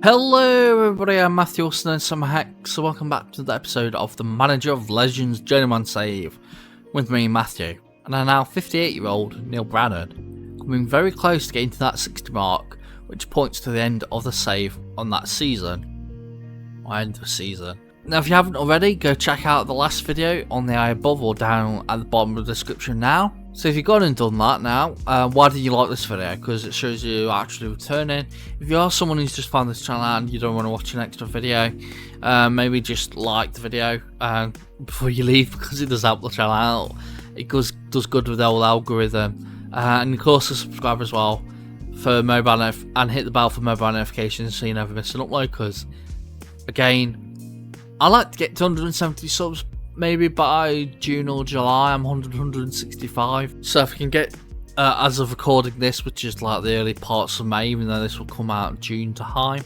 Hello everybody, I'm Matthew Austin and SamuraiHex, so welcome back to the episode of the Manager of Legends Journeyman save with me, Matthew, and our now 58-year-old Neil Brannan, coming very close to getting to that 60 mark, which points to the end of the save on that season, or end of season. Now if you haven't already, go check out the last video on the eye above or down at the bottom of the description now. So if you've gone and done that now, why did you like this video? Because it shows you actually returning. If you are someone who's just found this channel and you don't want to watch an extra video, maybe just like the video before you leave, because it does help the channel out. It does good with the old algorithm. And of course subscribe as well for mobile and hit the bell for mobile notifications so you never miss an upload, because again, I like to get to 170 subs maybe by June or July. I'm 165, so if I can get as of recording this, which is like the early parts of May, even though this will come out June time,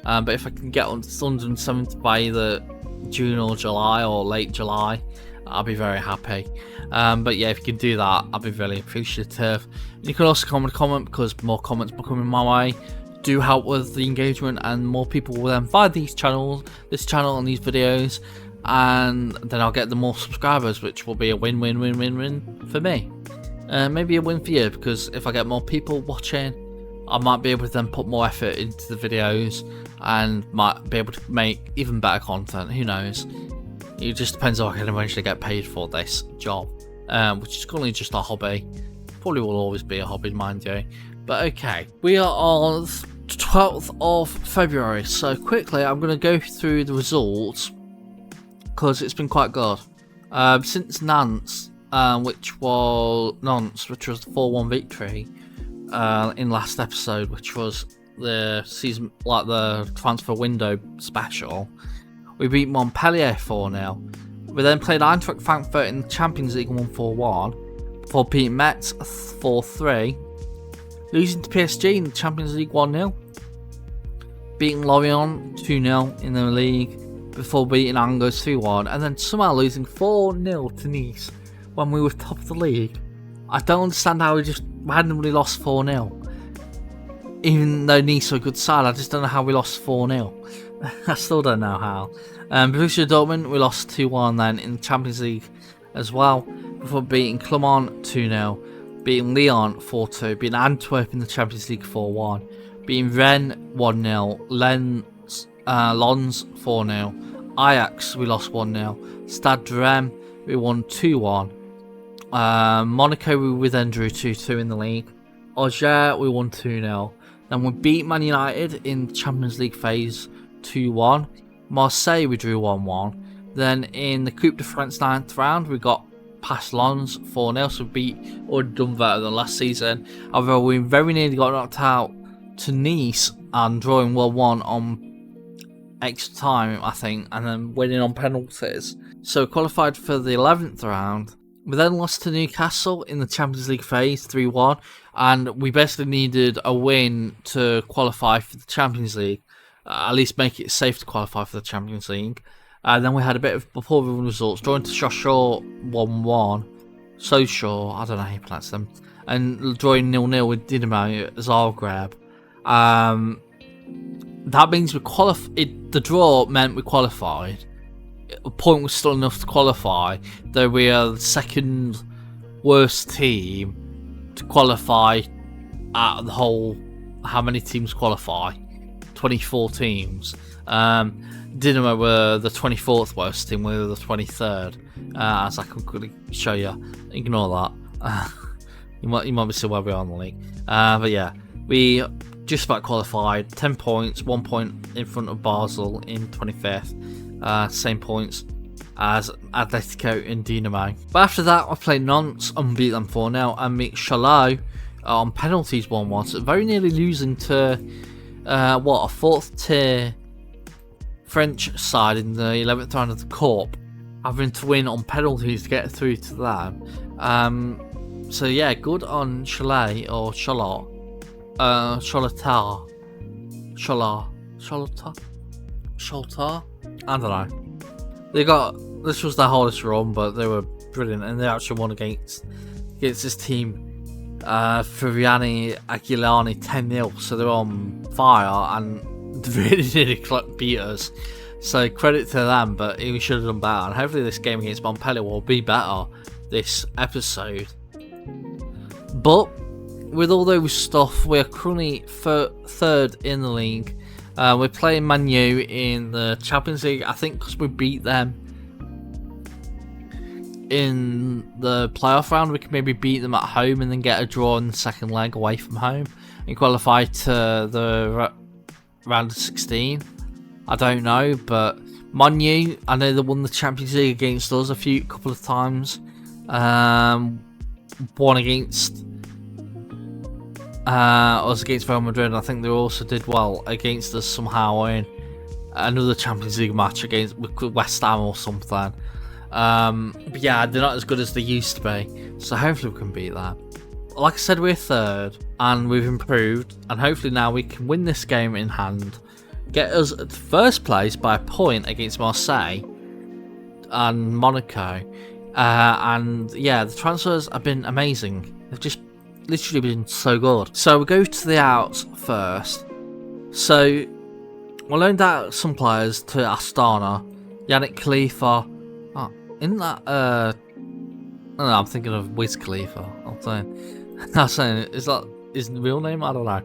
but if I can get on 170 by either June or July or late July, I'll be very happy. But yeah, if you can do that, I'll be really appreciative. You can also comment because more comments will coming my way do help with the engagement, and more people will then find this channel and these videos, and then I'll get the more subscribers, which will be a win-win-win-win-win for me. Maybe a win for you, because if I get more people watching, I might be able to then put more effort into the videos and might be able to make even better content. Who knows? It just depends if I can eventually get paid for this job, which is currently just a hobby. Probably will always be a hobby, mind you. But okay, we are on 12th of February, so quickly I'm going to go through the results because it's been quite good. Since Nantes, which was the 4-1 victory in last episode, which was the season, like the transfer window special, we beat Montpellier 4-0. We then played Eintracht Frankfurt in the Champions League 1-4-1 before beating Metz 4-3. Losing to PSG in the Champions League 1-0. Beating Lorient 2-0 in the league before beating Angers 3-1. And then somehow losing 4-0 to Nice when we were top of the league. I don't understand how we just randomly lost 4-0. Even though Nice are a good side, I just don't know how we lost 4-0. I still don't know how. Borussia Dortmund, we lost 2-1 then in the Champions League as well. Before beating Clermont 2-0. Beating Lyon 4-2, beating Antwerp in the Champions League 4-1, beating Rennes 1-0, Lens 4-0, Ajax we lost 1-0, Stade Rennes we won 2-1, Monaco we then drew 2-2 in the league, Auxerre we won 2-0, then we beat Man United in the Champions League phase 2-1, Marseille we drew 1-1, then in the Coupe de France 9th round we got past Lens 4-0, so beat or done better than last season. However, we very nearly got knocked out to Nice and drawing 1-1 on extra time, I think, and then winning on penalties. So qualified for the 11th round. We then lost to Newcastle in the Champions League phase 3-1, and we basically needed a win to qualify for the Champions League, at least make it safe to qualify for the Champions League. And then we had a bit of before the results, drawing to Sochaux 1-1. Sochaux, I don't know how you pronounce them. And drawing 0-0 with Dinamo Zagreb. That means we qualified. The draw meant we qualified. A point was still enough to qualify, though we are the second worst team to qualify at the whole. How many teams qualify? 24 teams. Dinamo were the 24th worst team, we were the 23rd, as I can quickly show you. Ignore that. You might be still where we are in the league. But yeah, we just about qualified, 10 points, 1 point in front of Basel in 25th, same points as Atletico and Dinamo. But after that, I played Nantes and beat them 4-0, and beat Chalot on penalties 1-1, so very nearly losing to a 4th tier French side in the 11th round of the Cup, having to win on penalties to get through to them. So yeah, good on Chalet or Charlotte, Cholotar, I don't know. They got, this was their hardest run, but they were brilliant, and they actually won against this team, Furiani Aguilani 10-0, so they're on fire, and really nearly beat us. So credit to them, but we should have done better. And hopefully this game against Montpellier will be better this episode. But with all those stuff, we're currently third in the league. We're playing Man U in the Champions League, I think, because we beat them in the playoff round. We can maybe beat them at home and then get a draw in the second leg away from home and qualify to the round of 16. I don't know, but Man U, I know they won the Champions League against us a couple of times. One against us against Real Madrid, and I think they also did well against us somehow in another Champions League match against West Ham or something. But yeah, they're not as good as they used to be, so hopefully we can beat that. Like I said, we're third, and we've improved, and hopefully now we can win this game in hand, get us at first place by a point against Marseille and Monaco. And yeah, the transfers have been amazing. They've just literally been so good. So we go to the outs first. So we loaned out some players to Astana. Yannick Khalifa. Oh, isn't that I don't know, I'm thinking of Wiz Khalifa. I'm saying, is that his real name? I don't know.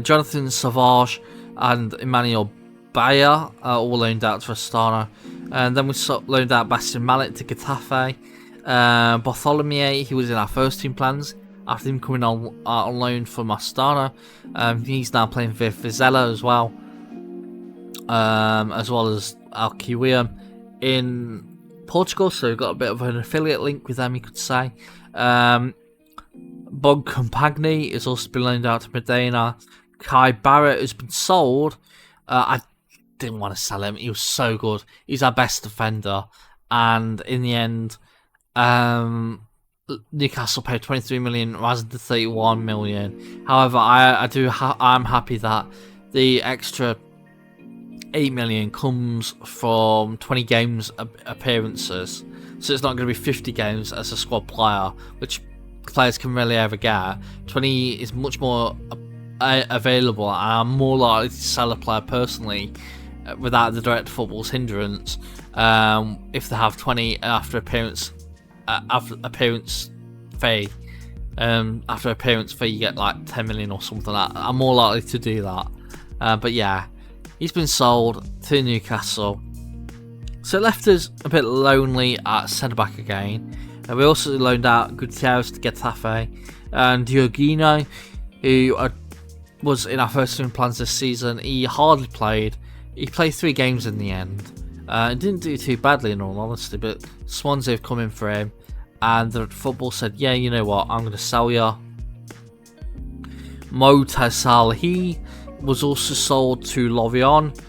Jonathan Savage and Emmanuel Bayer all loaned out to Astana. And then we loaned out Bastian Mallet to Getafe. Bartholomew, he was in our first team plans after him coming on loan from Astana. He's now playing for Vizela as well as Al Kiwium in Portugal, so we've got a bit of an affiliate link with them, you could say. Bog Compagni has also been loaned out to Medina. Kai Barrett has been sold. I didn't want to sell him. He was so good. He's our best defender. And in the end, Newcastle paid 23 million rather than 31 million. However, I'm happy that the extra 8 million comes from 20 games appearances. So it's not going to be 50 games as a squad player, which players can rarely ever get. 20 is much more available, and I'm more likely to sell a player personally without the direct football's hindrance if they have 20 after appearance fee. After appearance fee, you get like 10 million or something like that. I'm more likely to do that. But yeah, he's been sold to Newcastle. So it left us a bit lonely at centre back again. We also loaned out Gutierrez to Getafe, and Dioguino, who was in our first team plans this season. He hardly played. He played 3 games in the end. Didn't do too badly in all honesty, but Swansea have come in for him, and the football said, yeah, you know what, I'm going to sell you. Mo Taisal, he was also sold to Lorient.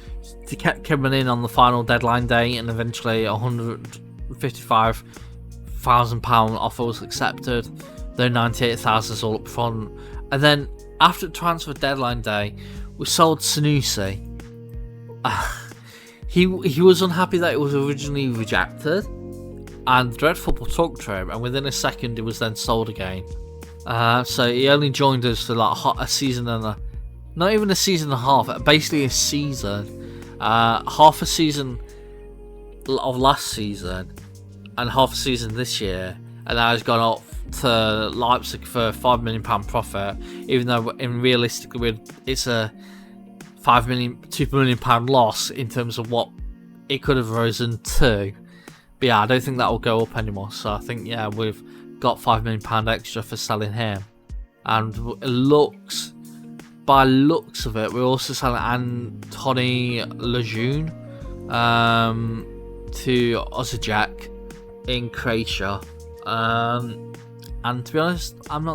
He kept coming in on the final deadline day, and eventually £155,000 offer was accepted, though 98,000 is all up front. And then after transfer deadline day, we sold Sanusi. He was unhappy that it was originally rejected, and Dread Football talked to him, and within a second it was then sold again. So he only joined us for like a season and not even a season and a half, basically a season. Half a season of last season and half a season this year, and now he's gone up to Leipzig for a £5 million profit, even though realistically it's a £2 million loss in terms of what it could have risen to. But yeah, I don't think that will go up anymore, so I think, yeah, we've got £5 million extra for selling him. And by looks of it, we're also selling Anthony Lejeune to Osijek in Croatia. And to be honest, I'm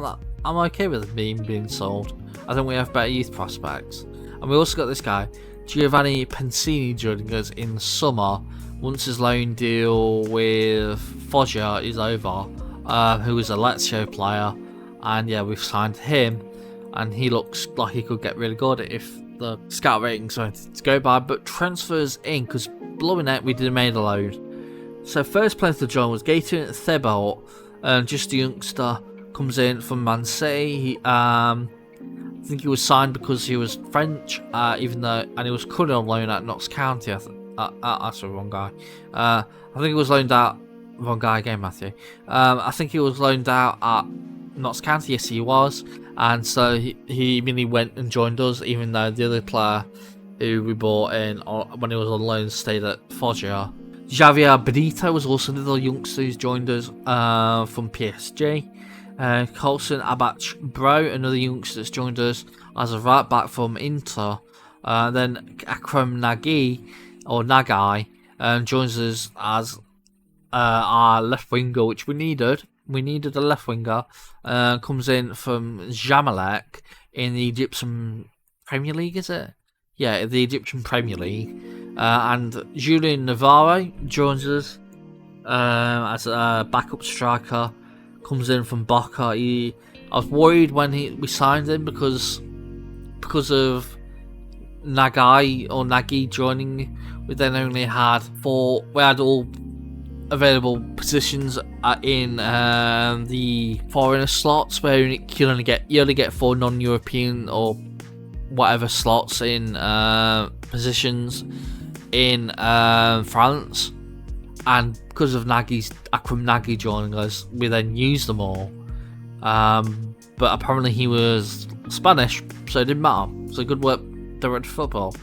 okay with it being sold. I think we have better youth prospects. And we also got this guy, Giovanni Pensini, joining us in the summer once his loan deal with Foggia is over, who is a Lazio player. And yeah, we've signed him, and he looks like he could get really good if the scout ratings are anything to go by. But transfers in, because blowing it, we did made a load. So first player to join was Gaten Thibault, just a youngster, comes in from Man City. I think he was signed because he was French, even though, and he was currently on loan at Notts County. That's the wrong guy. I think he was loaned out. Wrong guy again, Matthew. I think he was loaned out at Notts County. Yes, he was, and so he immediately went and joined us, even though the other player who we bought in when he was on loan stayed at Foggia. Javier Benito was also another youngster who's joined us from PSG. Colson Abach Bro, another youngster that's joined us as a right back from Inter. Then Akram Nagai joins us as our left winger, which we needed. We needed a left winger. Comes in from Zamalek in the Egyptian Premier League, is it? Yeah, the Egyptian Premier League. And Julian Navarro joins us as a backup striker. Comes in from Boca. I was worried when we signed him because of Nagy joining. We then only had we had all available positions in the foreigner slots, where you only get 4 non-European or whatever slots in positions in France. And because of Akram Nagy joining us, we then used them all. But apparently he was Spanish, so it didn't matter. So good work, Direct Football.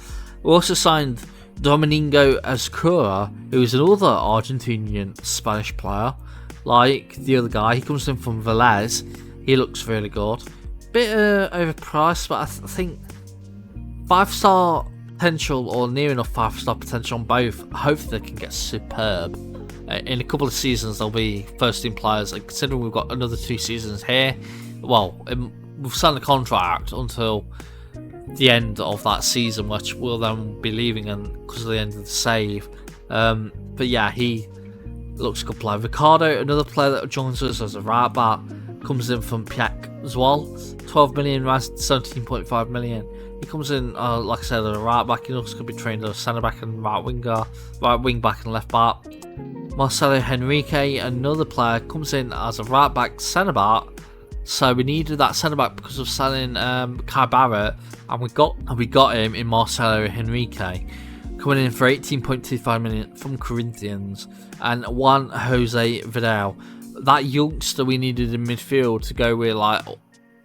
We also signed Domingo Azcura, who is another Argentinian Spanish player, like the other guy. He comes in from Velez. He looks really good. Bit overpriced, but I think 5-star potential, or near enough 5-star potential on both. Hopefully they can get superb. In a couple of seasons they'll be first team players, and considering we've got another 2 seasons here, well, we've signed a contract until the end of that season, which we'll then be leaving because of the end of the save. But yeah, he looks a good player. Ricardo, another player that joins us as a right back, comes in from Piak as well. 12 million, 17.5 million. He comes in, like I said, as a right back. He also could be trained as a centre back and right wing back and left back. Marcelo Henrique, another player, comes in as a right back centre back. So we needed that centre back because of selling Kai Barrett, and we got him in Marcelo Henrique, coming in for 18.25 million from Corinthians, and Juan Jose Vidal. That youngster we needed in midfield to go with, like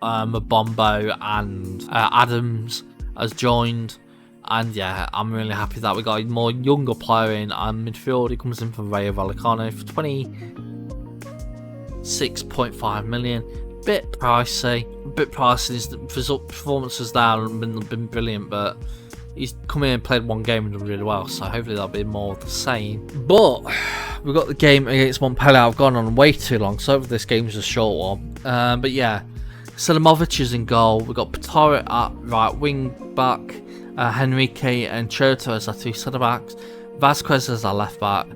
Mabombo and Adams has joined, and yeah, I'm really happy that we got a more younger player in midfield. He comes in from Rayo Vallecano for 26.5 million. Bit pricey. His performances there have been brilliant, but he's come in and played 1 game and done really well, so hopefully that'll be more of the same. But we've got the game against Montpellier. I've gone on way too long, so hopefully this game's a short one. But yeah, Selimovic is in goal. We've got Petara at right wing back, Henrique and Chota as our 2 centre backs, Vasquez as our left back,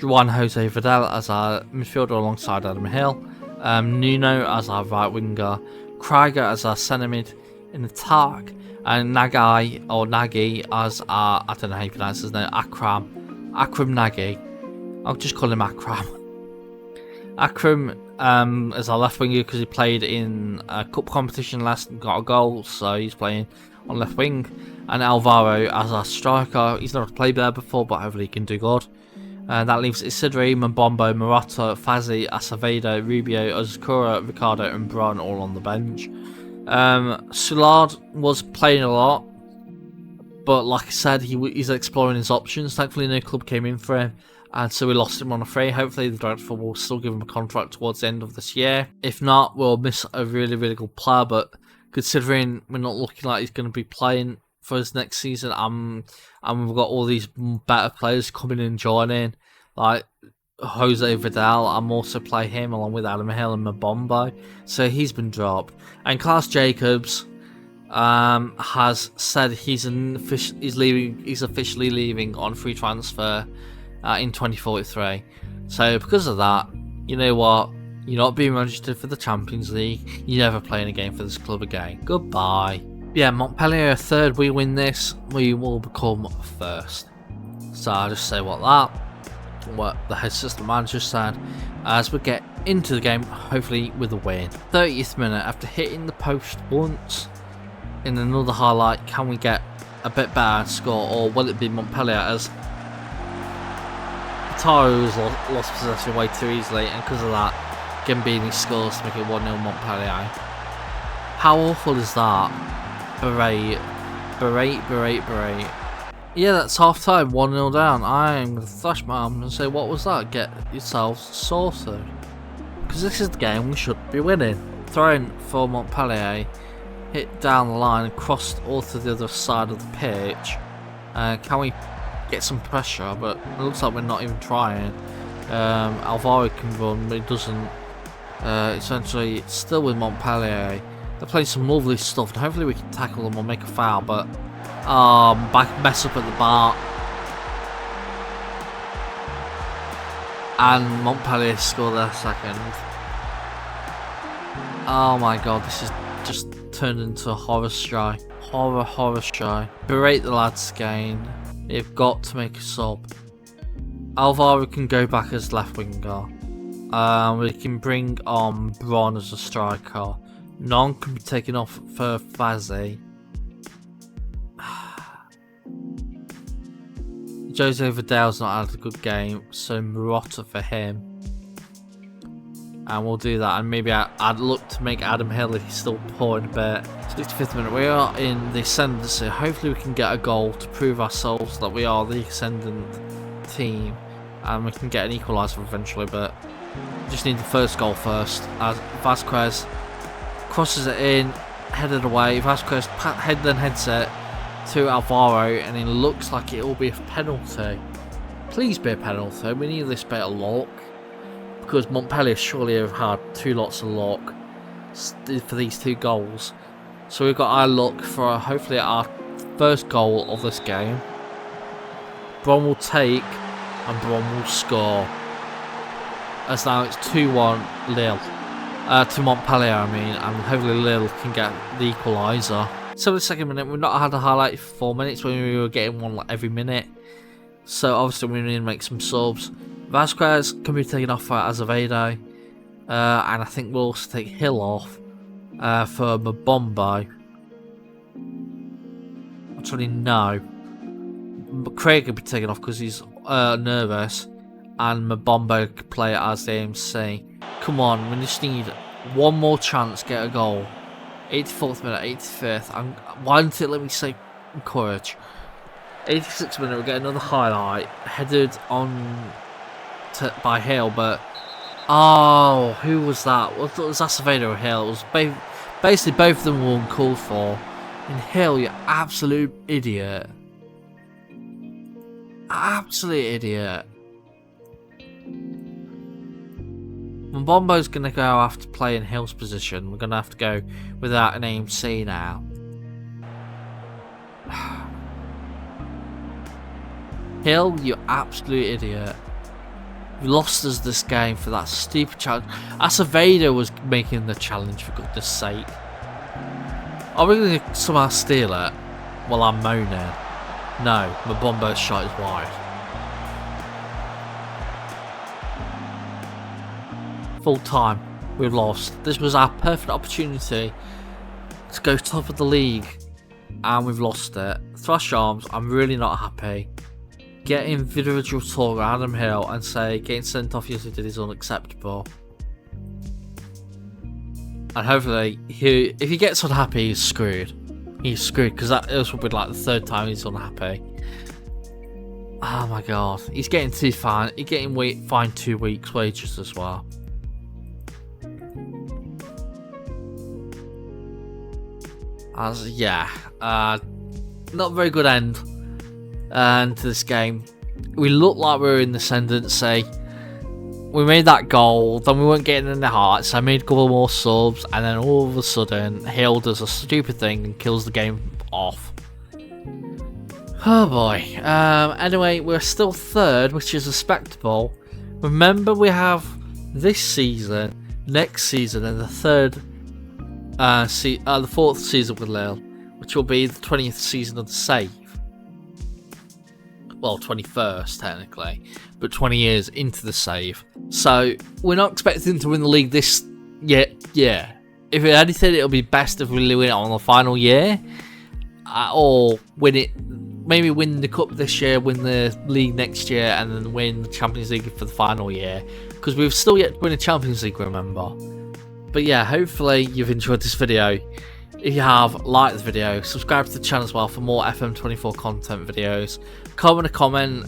Juan Jose Vidal as our midfielder alongside Adam Hill, Nuno as our right winger, Krieger as our centre mid in attack, and Nagy as our, I don't know how you pronounce his name, Akram Nagy. I'll just call him Akram. Akram as our left winger because he played in a cup competition last and got a goal, so he's playing on left wing. And Alvaro as our striker. He's never played there before, but hopefully he can do good. That leaves Isidri, Mbombo, Morata, Fazzi, Acevedo, Rubio, Azcura, Ricardo and Bron all on the bench. Soulard was playing a lot, but like I said, he's exploring his options. Thankfully no club came in for him, and so we lost him on a free. Hopefully the Dreadful will still give him a contract towards the end of this year. If not, we'll miss a really, really good player, but considering we're not looking like he's going to be playing for his next season, and we've got all these better players coming and joining, like Jose Vidal. I'm also play him along with Adam Hill and Mabombo, so he's been dropped. And Klaus Jacobs has said he's officially leaving on free transfer in 2043. So because of that, you know what? You're not being registered for the Champions League. You're never playing a game for this club again. Goodbye. Yeah, Montpellier are 3rd. We win this, we will become 1st. So I'll just say what the head system manager said, as we get into the game, hopefully with a win. 30th minute, after hitting the post once, in another highlight, can we get a bit better score, or will it be Montpellier, as Taro's lost possession way too easily, and because of that, Gambini scores to make it 1-0 Montpellier. How awful is that? Berate. Yeah, that's half time, 1-0 down. I'm going to thrash my arm and say, what was that? Get yourselves sorted. Because this is the game we should be winning. Throw-in for Montpellier, hit down the line and crossed all to the other side of the pitch. Can we get some pressure? But it looks like we're not even trying. Alvaro can run, but he doesn't. Essentially, it's still with Montpellier. They're playing some lovely stuff, and hopefully we can tackle them or make a foul, but back mess up at the bar. And Montpellier score their second. Oh my god, this is just turned into a horror show. Horror show. Berate the lads again. They've got to make a sub. Alvaro can go back as left winger. We can bring on Bron as a striker. None can be taken off for Fazzi. Jose Vidal's not had a good game, so Marotta for him. And we'll do that, and maybe I'd look to make Adam Hill if he's still pouring a bit. 65th minute, we are in the ascendancy. Hopefully we can get a goal to prove ourselves that we are the ascendant team. And we can get an equaliser eventually, but just need the first goal first. As Vasquez crosses it in, headed away. Vasquez then heads it to Alvaro, and it looks like it will be a penalty. Please be a penalty. We need this bit of luck, because Montpellier surely have had two lots of luck for these two goals. So we've got our luck for hopefully our first goal of this game. Bron will take, and Bron will score. As now it's 2-1 Lille. To Montpellier, I mean, and hopefully Lille can get the equaliser. 72nd minute, we've not had a highlight for 4 minutes when we were getting one like every minute. So obviously we need to make some subs. Vasquez can be taken off for Azevedo. And I think we'll also take Hill off for Mbombo. Actually, no. Craig can be taken off because he's nervous. And Mbombo can play it as the AMC. Come on, we just need one more chance to get a goal. 84th minute, 85th. Why didn't it let me say encourage? 86th minute, we get another highlight. Headed on by Hill, but... Oh, who was that? Was Acevedo or Hill? It was basically both of them were uncalled for. And Hill, you absolute idiot. Absolute idiot. Mbombo's going to go after playing Hill's position. We're going to have to go without an AMC now. Hill, you absolute idiot. You lost us this game for that stupid challenge. Acevedo was making the challenge, for goodness sake. Are we going to somehow steal it while I'm moaning? No, Mbombo's shot is wide. Full time, we've lost. This was our perfect opportunity to go top of the league, and we've lost it. Thrash Arms, I'm really not happy. Getting individual talk at Adam Hill and say getting sent off yesterday is unacceptable. And hopefully, if he gets unhappy, he's screwed. He's screwed, because that will be like the third time he's unhappy. Oh my god, he's getting too fine. He's getting fined 2 weeks' wages as well. Not a very good end to this game. We looked like we were in the ascendancy. We made that goal, then we weren't getting in the hearts. So I made a couple more subs, and then all of a sudden, Hill does a stupid thing and kills the game off. Oh boy. Anyway, we're still third, which is respectable. Remember, we have this season, next season, and the fourth season with Lille, which will be the 20th season of the save. well, 21st technically, but 20 years into the save. So we're not expecting to win the league this year. Yeah, if anything, it'll be best if we win it on the final year, or win it. Maybe win the cup this year, win the league next year, and then win the Champions League for the final year. Because we've still yet to win a Champions League, remember. But yeah, hopefully you've enjoyed this video. If you have, like the video, subscribe to the channel as well for more FM24 content videos. Comment a comment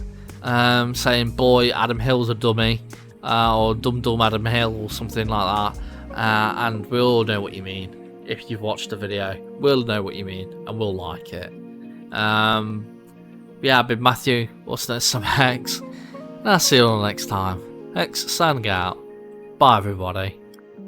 saying, boy, Adam Hill's a dummy, or dumb Adam Hill, or something like that. And we'll know what you mean. If you've watched the video, we'll know what you mean, and we'll like it. Yeah, I've been Matthew, what's next, SamuraiHex, and I'll see you all next time. Hex signing out. Bye everybody.